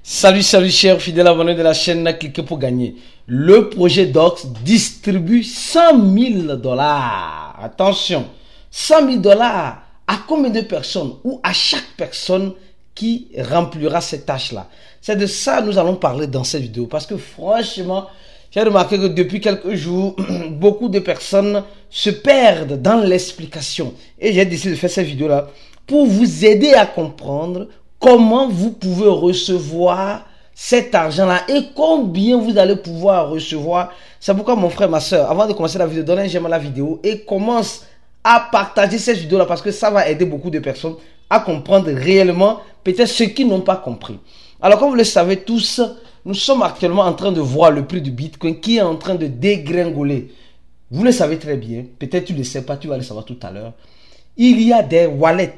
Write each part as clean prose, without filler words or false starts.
Salut chers fidèles abonnés de la chaîne, cliquez pour gagner. Le projet Docs distribue 100 000 dollars. Attention, 100 000 dollars à combien de personnes ou à chaque personne qui remplira cette tâche-là. C'est de ça que nous allons parler dans cette vidéo. Parce que franchement, j'ai remarqué que depuis quelques jours, beaucoup de personnes se perdent dans l'explication. Et j'ai décidé de faire cette vidéo-là pour vous aider à comprendre comment vous pouvez recevoir cet argent-là et combien vous allez pouvoir recevoir. C'est pourquoi mon frère, ma soeur, avant de commencer la vidéo, donnez un j'aime à la vidéo et commence à partager cette vidéo-là parce que ça va aider beaucoup de personnes à comprendre réellement peut-être ce qu'ils n'ont pas compris. Alors, comme vous le savez tous, nous sommes actuellement en train de voir le prix du Bitcoin qui est en train de dégringoler. Vous le savez très bien, peut-être tu ne le sais pas, tu vas le savoir tout à l'heure. Il y a des wallets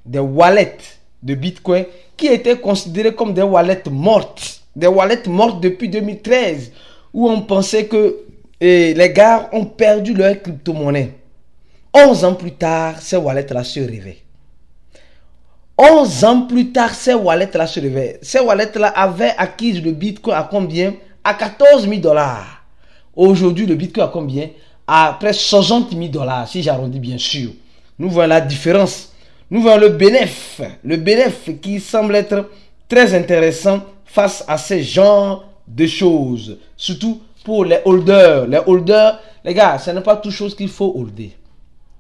de Bitcoin qui étaient considérés comme des wallets mortes. Des wallets mortes depuis 2013 où on pensait que les gars ont perdu leur crypto-monnaie. 11 ans plus tard, ces wallets-là se réveillent. 11 ans plus tard, ces wallets-là se réveillent. Ces wallets-là avaient acquis le Bitcoin à combien? À 14 000 dollars. Aujourd'hui, le Bitcoin à combien? À presque 60 000 dollars, si j'arrondis bien sûr. Nous voyons la différence. Nous voyons le bénéfice qui semble être très intéressant face à ces genres de choses. Surtout pour les holders. Les holders, les gars, ce n'est pas toute chose qu'il faut holder.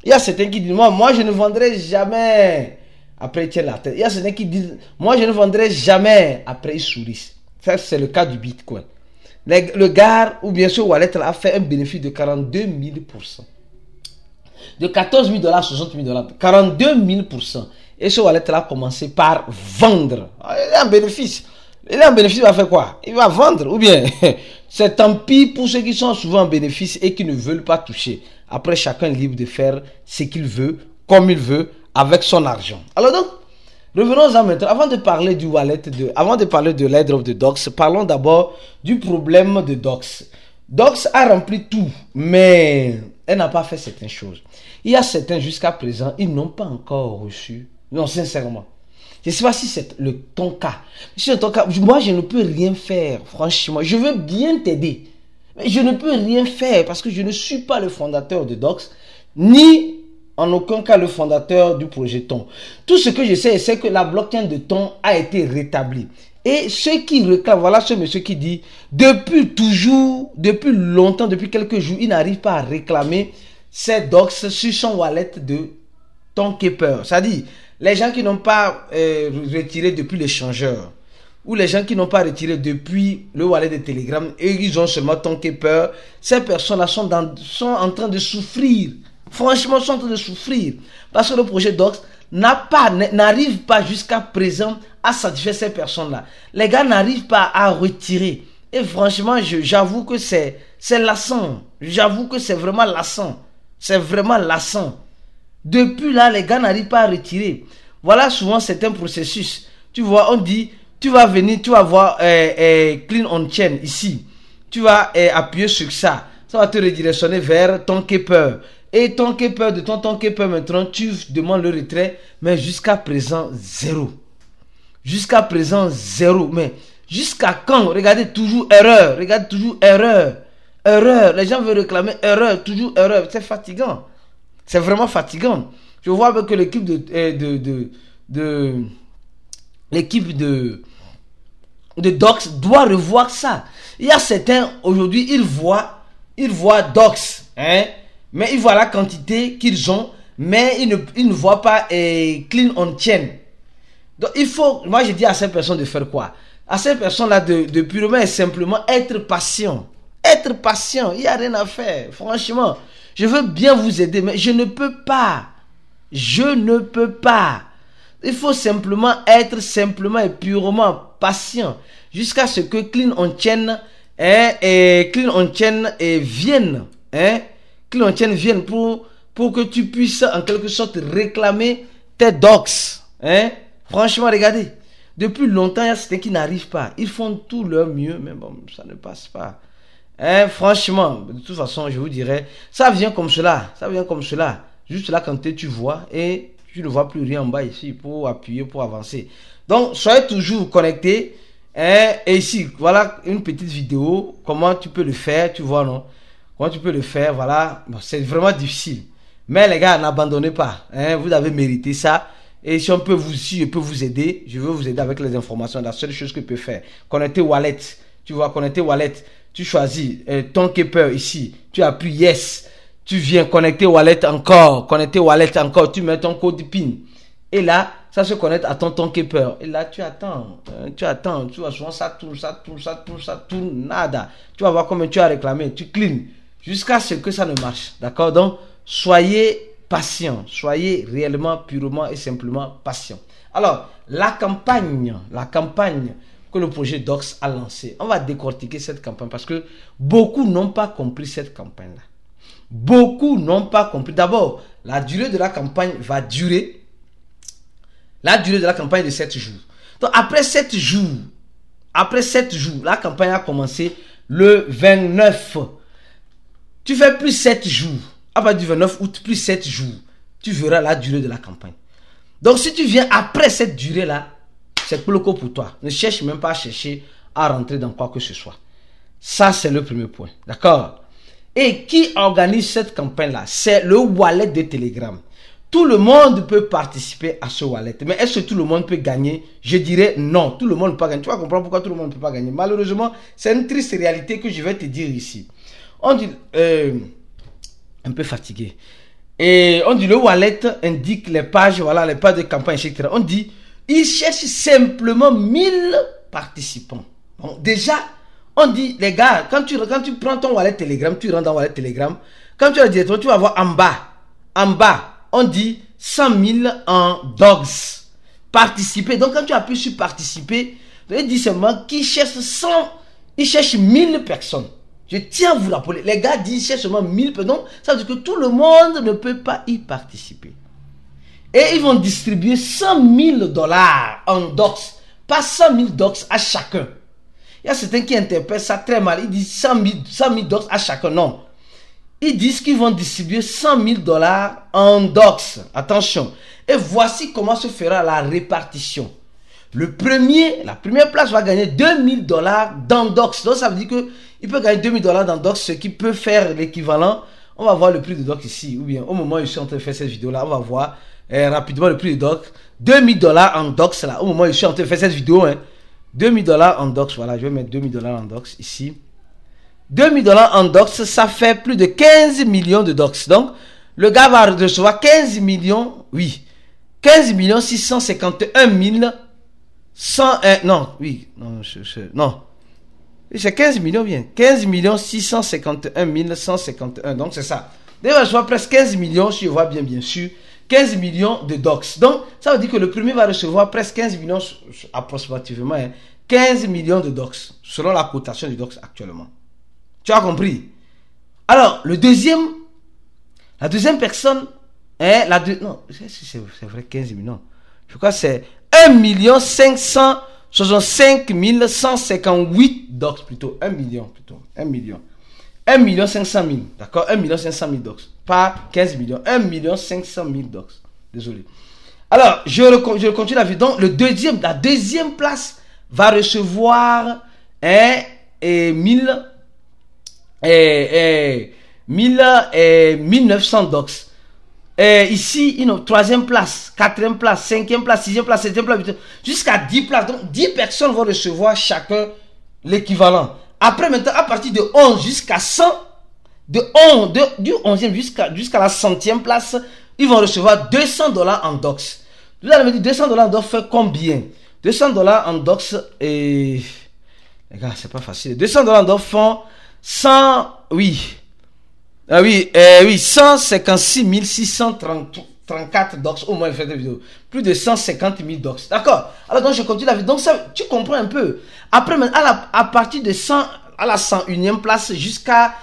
Il y a certains qui disent, moi je ne vendrai jamais. Après, ils tiennent la tête. Il y a certains qui disent, moi je ne vendrai jamais. Après, ils sourient. Ça, c'est le cas du Bitcoin. Le gars, ou bien sûr, wallet a fait un bénéfice de 42 000%. De 14 000 dollars à 60 000 dollars. 42 000%. Et ce wallet-là a commencé par vendre. Il a un bénéfice. Il a un bénéfice, il va faire quoi? Il va vendre. Ou bien, c'est tant pis pour ceux qui sont souvent en bénéfice et qui ne veulent pas toucher. Après, chacun est libre de faire ce qu'il veut, comme il veut, avec son argent. Alors donc, revenons-en maintenant. Avant de parler du wallet, avant de parler de l'airdrop de Docs, parlons d'abord du problème de Docs. Docs a rempli tout, mais elle n'a pas fait certaines choses. Il y a certains, jusqu'à présent, ils n'ont pas encore reçu. Non, sincèrement. Je ne sais pas si c'est ton cas. Si c'est ton cas, moi, je ne peux rien faire, franchement. Je veux bien t'aider. Mais je ne peux rien faire parce que je ne suis pas le fondateur de Docs, ni en aucun cas le fondateur du projet Ton. Tout ce que je sais, c'est que la blockchain de Ton a été rétablie. Et ceux qui réclament, voilà ce monsieur qui dit, depuis toujours, depuis longtemps, depuis quelques jours, il n'arrive pas à réclamer ses Docs sur son wallet de Tonkeeper. C'est-à-dire, les gens qui n'ont pas retiré depuis l'échangeur, ou les gens qui n'ont pas retiré depuis le wallet de Telegram, et ils ont seulement Tonkeeper, ces personnes-là sont en train de souffrir. Franchement, sont en train de souffrir. Parce que le projet Docs n'arrive pas jusqu'à présent à satisfaire ces personnes-là. Les gars n'arrivent pas à retirer. Et franchement, j'avoue que c'est lassant. J'avoue que c'est vraiment lassant. C'est vraiment lassant. Depuis là, les gars n'arrivent pas à retirer. Voilà souvent certains processus. Tu vois, on dit, tu vas venir, tu vas voir Clean on Chain ici. Tu vas appuyer sur ça. Ça va te redirectionner vers Tonkeeper. Et Tonkeeper, de ton Tonkeeper maintenant, tu demandes le retrait. Mais jusqu'à présent, zéro. Jusqu'à présent, zéro. Mais jusqu'à quand? Regardez toujours erreur. Regardez toujours erreur. Erreur. Les gens veulent réclamer erreur. Toujours erreur. C'est fatigant. C'est vraiment fatigant. Je vois que l'équipe de Docs doit revoir ça. Il y a certains, aujourd'hui, ils voient Docs, hein, mais ils voient la quantité qu'ils ont, mais ils ne voient pas Clean on Chain. Donc, il faut, moi je dis à ces personnes de faire quoi? À ces personnes-là de purement et simplement être patient. Être patient, il n'y a rien à faire, franchement. Je veux bien vous aider, mais je ne peux pas. Je ne peux pas. Il faut simplement être simplement et purement patient jusqu'à ce que Clean on Chain vienne. Clean on Chain vienne pour que tu puisses en quelque sorte réclamer tes Docs. Franchement, regardez. Depuis longtemps, il y a certains qui n'arrivent pas. Ils font tout leur mieux, mais bon, ça ne passe pas. Franchement, de toute façon, je vous dirais, ça vient comme cela. Ça vient comme cela. Juste là, quand tu vois et tu ne vois plus rien en bas ici pour appuyer, pour avancer. Donc, soyez toujours connectés Et ici, voilà une petite vidéo. Comment tu peux le faire, tu vois, non? Comment tu peux le faire, voilà. Bon, c'est vraiment difficile. Mais les gars, n'abandonnez pas. Vous avez mérité ça. Et si je peux vous aider, je veux vous aider avec les informations. La seule chose que je peux faire, connecter Wallet. Tu vois, connecter Wallet. Tu choisis ton keeper ici. Tu appuies Yes. Tu viens connecter Wallet encore. Connecter Wallet encore. Tu mets ton code PIN. Et là, ça se connecte à ton keeper. Et là, tu attends. Tu vois, souvent ça tourne, nada. Tu vas voir combien tu as réclamé. Tu clean. Jusqu'à ce que ça ne marche. D'accord? Donc, soyez patient. Soyez réellement, purement et simplement patient. Alors, la campagne que le projet Dox a lancée. On va décortiquer cette campagne parce que beaucoup n'ont pas compris cette campagne-là. Beaucoup n'ont pas compris. D'abord, la durée de la campagne va durer. La durée de la campagne est de 7 jours. Donc, après 7 jours, la campagne a commencé le 29. Tu fais plus 7 jours. À partir du 29 août, plus 7 jours. Tu verras la durée de la campagne. Donc, si tu viens après cette durée-là, c'est bloqué pour toi. Ne cherche même pas à rentrer dans quoi que ce soit. Ça, c'est le premier point. D'accord? Et qui organise cette campagne-là? C'est le wallet de Telegram. Tout le monde peut participer à ce wallet. Mais est-ce que tout le monde peut gagner? Je dirais non. Tout le monde ne peut pas gagner. Tu vas comprendre pourquoi tout le monde ne peut pas gagner. Malheureusement, c'est une triste réalité que je vais te dire ici. On dit... un peu fatigué. Et on dit le wallet indique les pages, voilà, les pages de campagne, etc. On dit, il cherche simplement 1000 participants. Bon, déjà, on dit, les gars, quand tu prends ton wallet Telegram, tu rentres dans wallet Telegram, quand tu as directement, tu vas voir en bas, on dit 100 000 en dogs. Participer. Donc, quand tu appuies sur participer, il dit seulement qu'il cherche 1000 personnes. Je tiens à vous rappeler, les gars disent cherchent seulement 1000 personnes. Ça veut dire que tout le monde ne peut pas y participer. Et ils vont distribuer 100 000 $ en docs. Pas 100 000 docs à chacun. Il y a certains qui interprètent ça très mal. Ils disent 100 000 docs à chacun. Non. Ils disent qu'ils vont distribuer 100 000 $ en docs. Attention. Et voici comment se fera la répartition. La première place va gagner 2000 $ dans docs. Donc ça veut dire que il peut gagner 2000 $ dans docs, ce qui peut faire l'équivalent. On va voir le prix de docs ici. Ou bien au moment où je suis en train de faire cette vidéo là, on va voir rapidement le prix de docs. 2000 $ en docs là. Au moment où je suis en train de faire cette vidéo, 2000 $ en docs. Voilà, je vais mettre 2000 $ en docs ici. 2000 $ en docs, ça fait plus de 15 millions de docs. Donc, le gars va recevoir 15 millions, 15 651 101, non, c'est 15 millions bien. 15 651 151. Donc, c'est ça. D'ailleurs, je vois presque 15 millions, si je vois bien sûr. 15 millions de docs. Donc, ça veut dire que le premier va recevoir presque 15 millions, approximativement. 15 millions de docs, selon la cotation du docs actuellement. Tu as compris? Alors, la deuxième personne, non, c'est vrai, 15 millions. Je crois que c'est 1 565 158 docs plutôt. 1 million plutôt. 1 million. 1 500 000. D'accord? 1 500 000 docs. Pas 15 millions. 1 500 000 docs. Désolé. Alors, je continue la vidéo. Donc, la deuxième place va recevoir 1900 docs. Ici, une troisième place, quatrième place, cinquième place, sixième place, septième place, jusqu'à 10 places. Donc, 10 personnes vont recevoir chacun l'équivalent. Après, maintenant, à partir de 11 jusqu'à 100, du 11e jusqu'à la 100e place, ils vont recevoir 200 $ en docs. Vous allez me dire, 200 $ en docs fait combien? 200 $ en docs, et... Les gars, c'est pas facile. 200 $ en docs font 156 634 docs au moins fait de vidéo. Plus de 150 000 docs. D'accord? Alors donc je continue la vidéo. Donc ça, tu comprends un peu. Après, à partir de 100, à la 101e place jusqu'à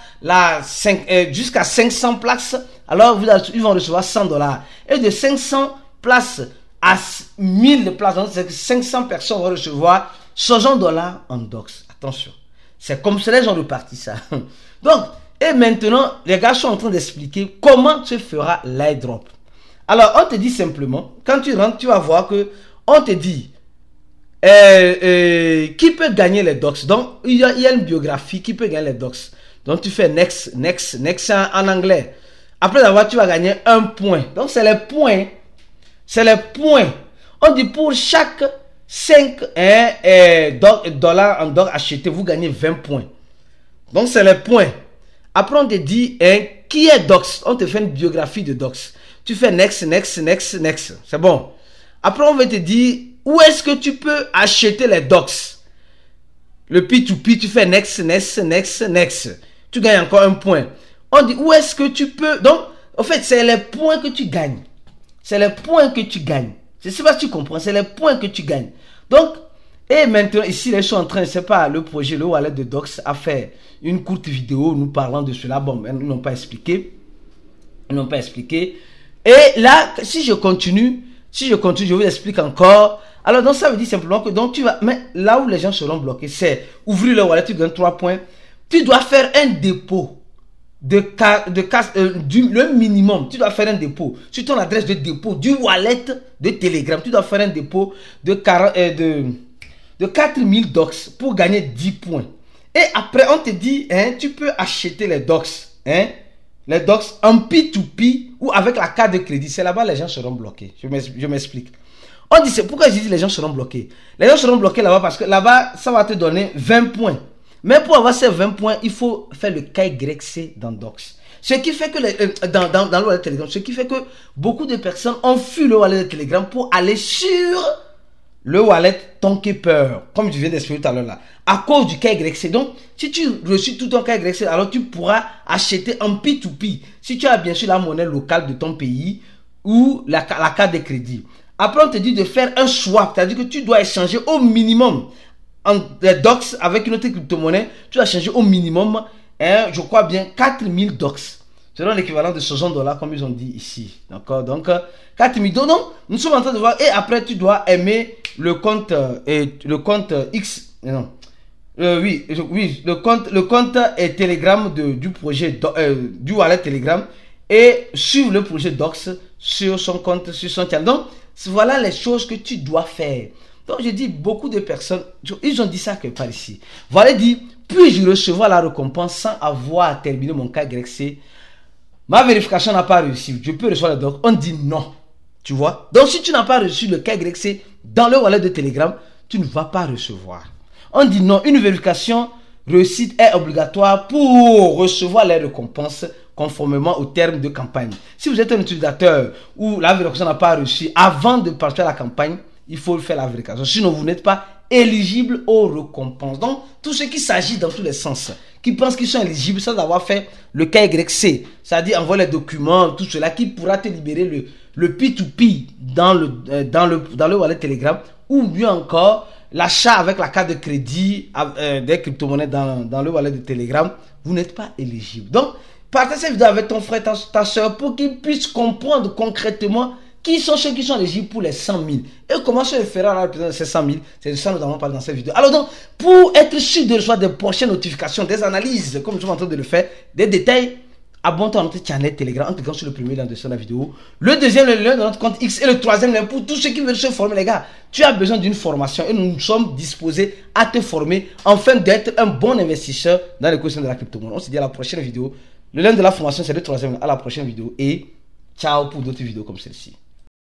500 places, alors ils vont recevoir 100 $. Et de 500 places à 1000 places, donc c'est que 500 personnes vont recevoir 60 $ en docs. Attention. C'est comme ça les gens répartis ça. Donc, et maintenant, les gars sont en train d'expliquer comment se fera l'airdrop. Alors, on te dit simplement, quand tu rentres, tu vas voir que on te dit Qui peut gagner les docs? Donc, il y a une biographie qui peut gagner les docs. Donc, tu fais next en anglais. Après avoir, tu vas gagner 1 point. Donc, c'est les points. C'est les points. On dit pour chaque 5 dollars en doc acheté, vous gagnez 20 points. Donc, c'est les points. Après, on te dit, qui est docs? On te fait une biographie de docs. Tu fais next. C'est bon. Après, on va te dire, où est-ce que tu peux acheter les docs? Le P2P, tu fais next. Tu gagnes encore 1 point. On dit, où est-ce que tu peux... Donc, en fait, c'est les points que tu gagnes. C'est les points que tu gagnes. Je ne sais pas si tu comprends. C'est les points que tu gagnes. Donc, et maintenant, ici, les gens sont en train, c'est pas le projet, le wallet de docs a fait une courte vidéo nous parlant de cela. Bon, ils n'ont pas expliqué. Et là, si je continue, je vous explique encore. Alors, donc, ça veut dire simplement que donc, tu vas... Mais là où les gens seront bloqués, c'est ouvrir le wallet, tu gagnes 3 points. Tu dois faire un dépôt le minimum. Tu dois faire un dépôt sur ton adresse de dépôt du wallet de Telegram. Tu dois faire un dépôt de 4000 docs pour gagner 10 points. Et après, on te dit, tu peux acheter les docs. Les docs en P2P ou avec la carte de crédit. C'est là-bas les gens seront bloqués. Je m'explique. On dit, c'est pourquoi je dis les gens seront bloqués. Les gens seront bloqués là-bas parce que là-bas, ça va te donner 20 points. Mais pour avoir ces 20 points, il faut faire le KYC dans Docs. Ce qui fait que dans le wallet Telegram, ce qui fait que beaucoup de personnes ont fui le wallet de Telegram pour aller sur le wallet Tonkeeper, comme je viens d'expliquer tout à l'heure là, à cause du KYC. Donc, si tu reçois tout ton KYC, alors tu pourras acheter en P2P. Si tu as bien sûr la monnaie locale de ton pays ou la carte de crédit. Après, on te dit de faire un swap, c'est-à-dire que tu dois échanger au minimum en docs avec une autre crypto-monnaie. Tu dois changer au minimum, je crois bien, 4000 docs. C'est l'équivalent de 60 $, comme ils ont dit ici. D'accord? Donc, 4000 $. Donc, nous sommes en train de voir. Et après, tu dois aimer le compte X. Non. Oui, le compte Telegram du projet du wallet Telegram et suivre le projet Docs sur son compte, sur son channel. Donc, voilà les choses que tu dois faire. Donc, je dis, beaucoup de personnes, ils ont dit ça que par ici. Voilà, dit, puis-je recevoir la récompense sans avoir terminé mon KYC? Ma vérification n'a pas réussi. Je peux recevoir le doc. On dit non. Tu vois? Donc, si tu n'as pas reçu le KYC dans le wallet de Telegram, tu ne vas pas recevoir. On dit non. Une vérification réussite est obligatoire pour recevoir les récompenses conformément aux termes de campagne. Si vous êtes un utilisateur où la vérification n'a pas réussi avant de partir à la campagne, il faut faire la vérification. Sinon, vous n'êtes pas éligible aux récompenses. Donc, tout ce qui s'agit dans tous les sens, qui pensent qu'ils sont éligibles sans avoir fait le KYC, c'est-à-dire envoyer les documents, tout cela, qui pourra te libérer le P2P dans le wallet Telegram, ou mieux encore, l'achat avec la carte de crédit des crypto-monnaies dans le wallet de Telegram, vous n'êtes pas éligible. Donc, partagez cette vidéo avec ton frère, ta soeur, pour qu'ils puissent comprendre concrètement qui sont ceux qui sont éligibles pour les 100 000 et comment se référer à la ces 100 000. C'est de ça que nous allons parler dans cette vidéo. Alors donc, pour être sûr de recevoir des prochaines notifications, des analyses, comme je suis en train de le faire, des détails, abonne-toi à notre channel Telegram en cliquant sur le premier lien de la vidéo. Le deuxième, le lien de notre compte X, et le troisième lien pour tous ceux qui veulent se former, les gars. Tu as besoin d'une formation et nous sommes disposés à te former afin d'être un bon investisseur dans l'écosystème de la crypto-monnaie. On se dit à la prochaine vidéo. Le lien de la formation, c'est le troisième lien. À la prochaine vidéo et ciao pour d'autres vidéos comme celle-ci.